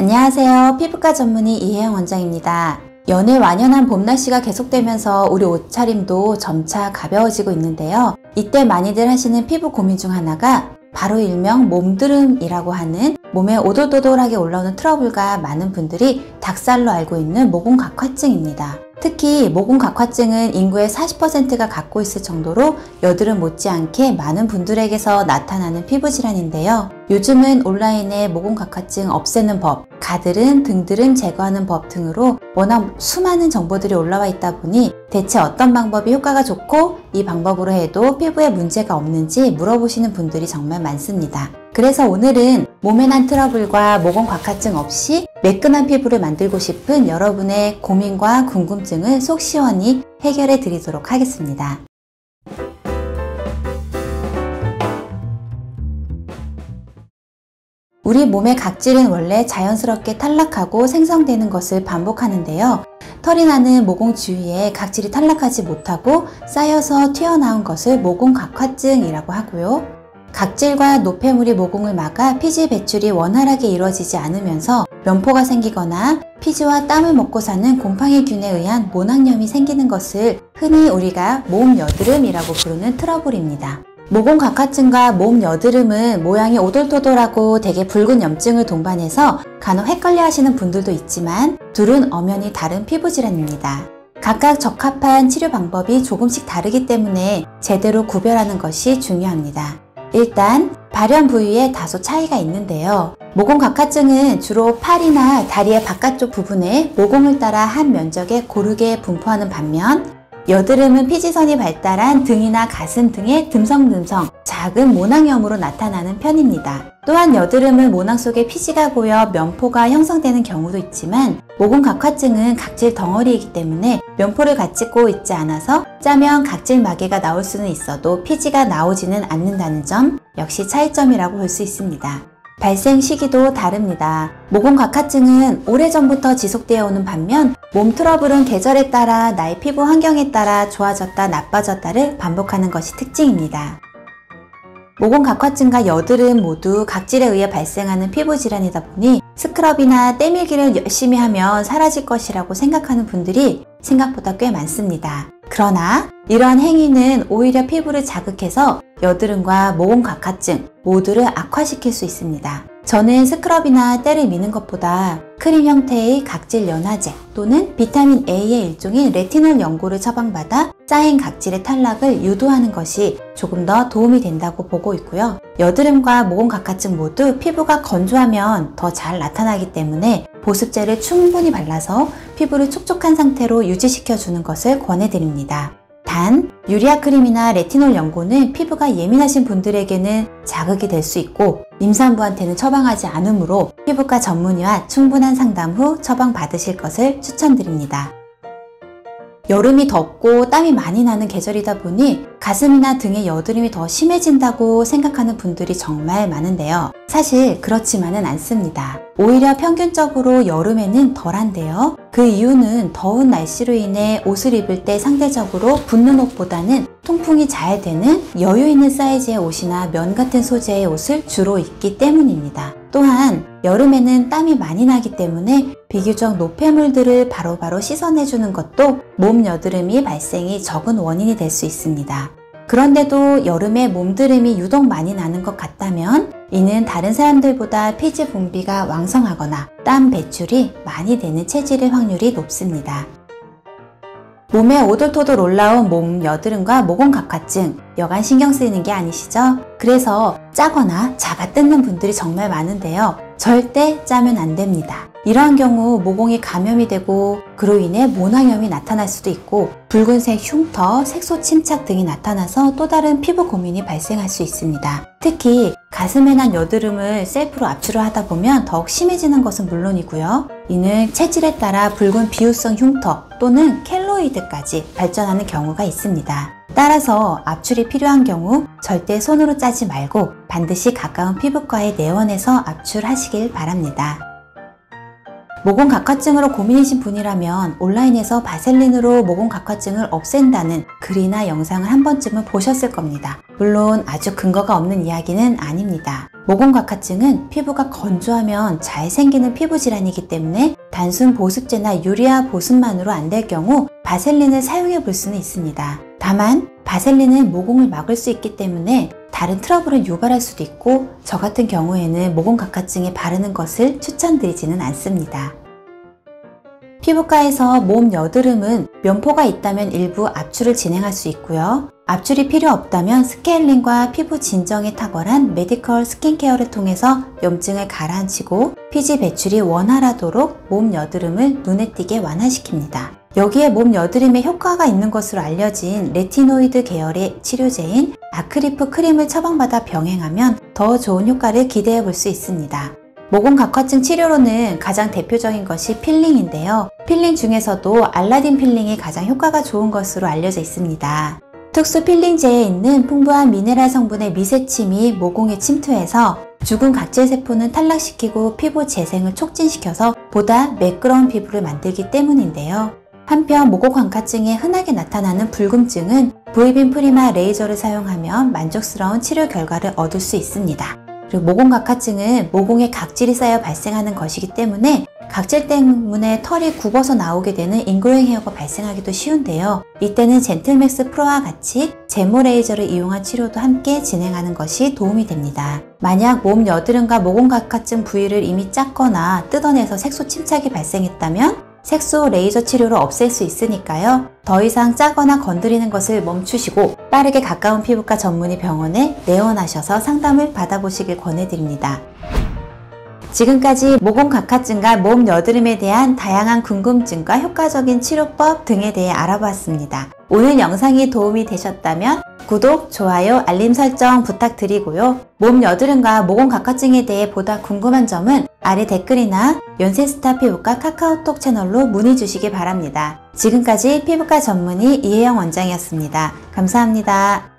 안녕하세요. 피부과 전문의 이혜영 원장입니다. 연애 완연한 봄 날씨가 계속되면서 우리 옷차림도 점차 가벼워지고 있는데요. 이때 많이들 하시는 피부 고민 중 하나가 바로 일명 몸드름이라고 하는 몸에 오돌토돌하게 올라오는 트러블과 많은 분들이 닭살로 알고 있는 모공각화증입니다. 특히 모공각화증은 인구의 40%가 갖고 있을 정도로 여드름 못지않게 많은 분들에게서 나타나는 피부질환인데요. 요즘은 온라인에 모공각화증 없애는 법, 가드름, 등드름 제거하는 법 등으로 워낙 수많은 정보들이 올라와 있다 보니 대체 어떤 방법이 효과가 좋고 이 방법으로 해도 피부에 문제가 없는지 물어보시는 분들이 정말 많습니다. 그래서 오늘은 몸에 난 트러블과 모공각화증 없이 매끈한 피부를 만들고 싶은 여러분의 고민과 궁금증을 속 시원히 해결해 드리도록 하겠습니다. 우리 몸의 각질은 원래 자연스럽게 탈락하고 생성되는 것을 반복하는데요. 털이 나는 모공 주위에 각질이 탈락하지 못하고 쌓여서 튀어나온 것을 모공각화증이라고 하고요. 각질과 노폐물이 모공을 막아 피지 배출이 원활하게 이루어지지 않으면서 면포가 생기거나 피지와 땀을 먹고 사는 곰팡이균에 의한 모낭염이 생기는 것을 흔히 우리가 몸 여드름이라고 부르는 트러블입니다. 모공각화증과 몸 여드름은 모양이 오돌토돌하고 되게 붉은 염증을 동반해서 간혹 헷갈려 하시는 분들도 있지만 둘은 엄연히 다른 피부 질환입니다. 각각 적합한 치료 방법이 조금씩 다르기 때문에 제대로 구별하는 것이 중요합니다. 일단 발현 부위에 다소 차이가 있는데요. 모공각화증은 주로 팔이나 다리의 바깥쪽 부분에 모공을 따라 한 면적에 고르게 분포하는 반면 여드름은 피지선이 발달한 등이나 가슴 등의 듬성듬성 작은 모낭염으로 나타나는 편입니다. 또한 여드름은 모낭 속에 피지가 고여 면포가 형성되는 경우도 있지만 모공각화증은 각질 덩어리이기 때문에 면포를 갖추고 있지 않아서 짜면 각질 마개가 나올 수는 있어도 피지가 나오지는 않는다는 점 역시 차이점이라고 볼 수 있습니다. 발생 시기도 다릅니다. 모공각화증은 오래전부터 지속되어 오는 반면 몸 트러블은 계절에 따라 나의 피부 환경에 따라 좋아졌다 나빠졌다를 반복하는 것이 특징입니다. 모공각화증과 여드름 모두 각질에 의해 발생하는 피부 질환이다 보니 스크럽이나 때밀기를 열심히 하면 사라질 것이라고 생각하는 분들이 생각보다 꽤 많습니다. 그러나 이러한 행위는 오히려 피부를 자극해서 여드름과 모공각화증 모두를 악화시킬 수 있습니다. 저는 스크럽이나 때를 미는 것보다 크림 형태의 각질 연화제 또는 비타민 A의 일종인 레티놀 연고를 처방받아 쌓인 각질의 탈락을 유도하는 것이 조금 더 도움이 된다고 보고 있고요. 여드름과 모공각화증 모두 피부가 건조하면 더 잘 나타나기 때문에 보습제를 충분히 발라서 피부를 촉촉한 상태로 유지시켜주는 것을 권해드립니다. 단, 유리아 크림이나 레티놀 연고는 피부가 예민하신 분들에게는 자극이 될 수 있고 임산부한테는 처방하지 않으므로 피부과 전문의와 충분한 상담 후 처방받으실 것을 추천드립니다. 여름이 덥고 땀이 많이 나는 계절이다 보니 가슴이나 등의 여드름이 더 심해진다고 생각하는 분들이 정말 많은데요. 사실 그렇지만은 않습니다. 오히려 평균적으로 여름에는 덜한데요. 그 이유는 더운 날씨로 인해 옷을 입을 때 상대적으로 붙는 옷보다는 통풍이 잘 되는 여유 있는 사이즈의 옷이나 면 같은 소재의 옷을 주로 입기 때문입니다. 또한 여름에는 땀이 많이 나기 때문에 비교적 노폐물들을 바로바로 씻어내주는 것도 몸 여드름이 발생이 적은 원인이 될 수 있습니다. 그런데도 여름에 몸드름이 유독 많이 나는 것 같다면 이는 다른 사람들보다 피지 분비가 왕성하거나 땀 배출이 많이 되는 체질일 확률이 높습니다. 몸에 오돌토돌 올라온 몸 여드름과 모공각화증 여간 신경 쓰이는 게 아니시죠? 그래서 짜거나 잡아 뜯는 분들이 정말 많은데요. 절대 짜면 안 됩니다. 이러한 경우 모공이 감염이 되고 그로 인해 모낭염이 나타날 수도 있고 붉은색 흉터, 색소 침착 등이 나타나서 또 다른 피부 고민이 발생할 수 있습니다. 특히 가슴에 난 여드름을 셀프로 압출을 하다 보면 더욱 심해지는 것은 물론이고요. 이는 체질에 따라 붉은 비유성 흉터 또는 켈로이드까지 발전하는 경우가 있습니다. 따라서 압출이 필요한 경우 절대 손으로 짜지 말고 반드시 가까운 피부과에 내원해서 압출하시길 바랍니다. 모공 각화증으로 고민이신 분이라면 온라인에서 바셀린으로 모공 각화증을 없앤다는 글이나 영상을 한 번쯤은 보셨을 겁니다. 물론 아주 근거가 없는 이야기는 아닙니다. 모공 각화증은 피부가 건조하면 잘 생기는 피부 질환이기 때문에 단순 보습제나 유리아 보습만으로 안 될 경우 바셀린을 사용해 볼 수는 있습니다. 다만 바셀린은 모공을 막을 수 있기 때문에 다른 트러블을 유발할 수도 있고 저 같은 경우에는 모공 각화증에 바르는 것을 추천드리지는 않습니다. 피부과에서 몸 여드름은 면포가 있다면 일부 압출을 진행할 수 있고요. 압출이 필요 없다면 스케일링과 피부 진정에 탁월한 메디컬 스킨케어를 통해서 염증을 가라앉히고 피지 배출이 원활하도록 몸 여드름을 눈에 띄게 완화시킵니다. 여기에 몸 여드름에 효과가 있는 것으로 알려진 레티노이드 계열의 치료제인 아크리프 크림을 처방받아 병행하면 더 좋은 효과를 기대해 볼 수 있습니다. 모공 각화증 치료로는 가장 대표적인 것이 필링인데요. 필링 중에서도 알라딘 필링이 가장 효과가 좋은 것으로 알려져 있습니다. 특수 필링제에 있는 풍부한 미네랄 성분의 미세침이 모공에 침투해서 죽은 각질세포는 탈락시키고 피부 재생을 촉진시켜서 보다 매끄러운 피부를 만들기 때문인데요. 한편 모공 각화증에 흔하게 나타나는 붉음증은 V빔 프리마 레이저를 사용하면 만족스러운 치료 결과를 얻을 수 있습니다. 그리고 모공 각화증은 모공에 각질이 쌓여 발생하는 것이기 때문에 각질 때문에 털이 굽어서 나오게 되는 인그로잉 헤어가 발생하기도 쉬운데요. 이때는 젠틀맥스 프로와 같이 제모 레이저를 이용한 치료도 함께 진행하는 것이 도움이 됩니다. 만약 몸 여드름과 모공 각화증 부위를 이미 짰거나 뜯어내서 색소 침착이 발생했다면 색소 레이저 치료로 없앨 수 있으니까요. 더 이상 짜거나 건드리는 것을 멈추시고 빠르게 가까운 피부과 전문의 병원에 내원하셔서 상담을 받아보시길 권해드립니다. 지금까지 모공 각화증과 몸 여드름에 대한 다양한 궁금증과 효과적인 치료법 등에 대해 알아보았습니다. 오늘 영상이 도움이 되셨다면 구독, 좋아요, 알림 설정 부탁드리고요. 몸 여드름과 모공 각화증에 대해 보다 궁금한 점은 아래 댓글이나 연세스타 피부과 카카오톡 채널로 문의 주시기 바랍니다. 지금까지 피부과 전문의 이혜영 원장이었습니다. 감사합니다.